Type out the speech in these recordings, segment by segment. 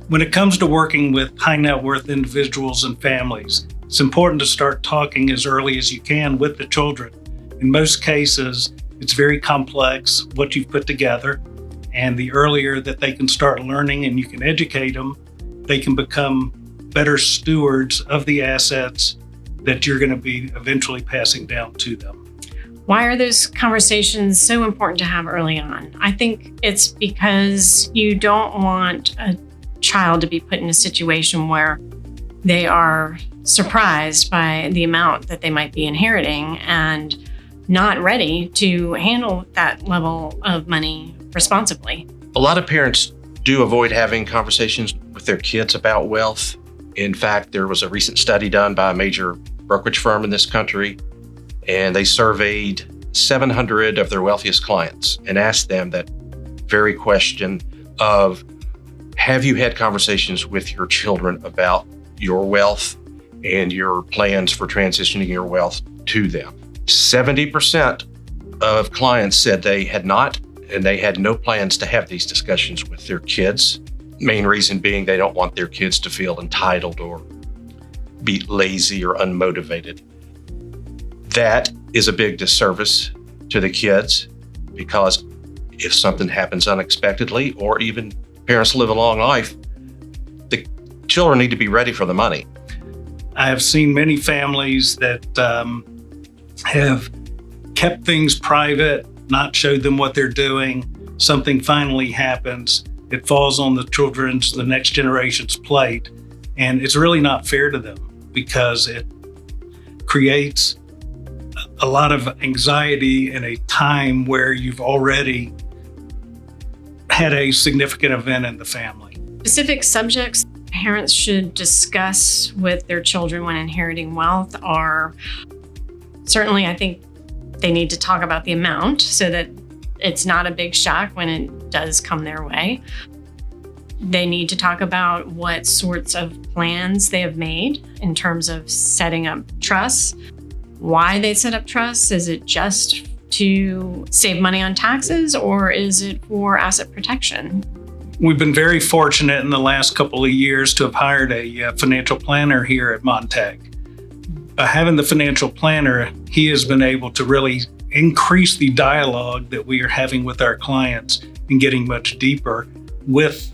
When it comes to working with high net worth individuals and families, it's important to start talking as early as you can with the children. In most cases, it's very complex what you've put together, and the earlier that they can start learning and you can educate them, they can become better stewards of the assets that you're going to be eventually passing down to them. Why are those conversations so important to have early on? I think it's because you don't want a child to be put in a situation where they are surprised by the amount that they might be inheriting and not ready to handle that level of money responsibly. A lot of parents do avoid having conversations with their kids about wealth. In fact, there was a recent study done by a major brokerage firm in this country, and they surveyed 700 of their wealthiest clients and asked them that very question of, have you had conversations with your children about your wealth and your plans for transitioning your wealth to them? 70% of clients said they had not, and they had no plans to have these discussions with their kids. Main reason being they don't want their kids to feel entitled or be lazy or unmotivated. That is a big disservice to the kids, because if something happens unexpectedly, or even parents live a long life, the children need to be ready for the money. I have seen many families that have kept things private, not showed them what they're doing. Something finally happens. It falls on the next generation's plate. And it's really not fair to them, because it creates a lot of anxiety in a time where you've already had a significant event in the family. Specific subjects parents should discuss with their children when inheriting wealth are certainly, I think they need to talk about the amount so that it's not a big shock when it does come their way. They need to talk about what sorts of plans they have made in terms of setting up trusts, why they set up trusts. Is it just to save money on taxes, or is it for asset protection? We've been very fortunate in the last couple of years to have hired a financial planner here at Montag. By having the financial planner, he has been able to really increase the dialogue that we are having with our clients and getting much deeper with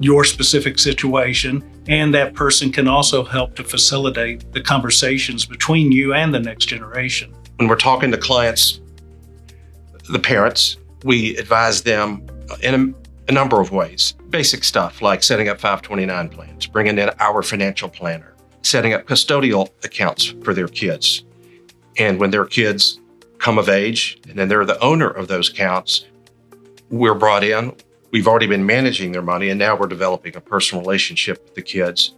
your specific situation. And that person can also help to facilitate the conversations between you and the next generation. When we're talking to clients, the parents, we advise them in a number of ways. Basic stuff like setting up 529 plans, bringing in our financial planner, setting up custodial accounts for their kids. And when their kids come of age, and then they're the owner of those accounts, we're brought in. We've already been managing their money, and now we're developing a personal relationship with the kids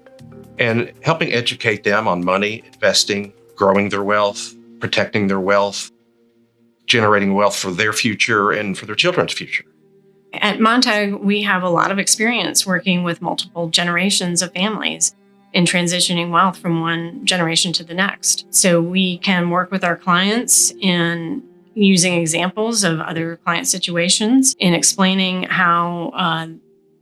and helping educate them on money, investing, growing their wealth, protecting their wealth, generating wealth for their future and for their children's future. At Montag, we have a lot of experience working with multiple generations of families in transitioning wealth from one generation to the next. So we can work with our clients in using examples of other client situations in explaining how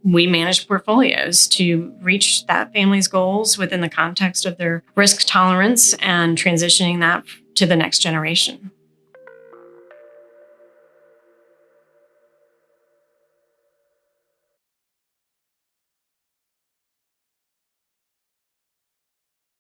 we manage portfolios to reach that family's goals within the context of their risk tolerance and transitioning that to the next generation.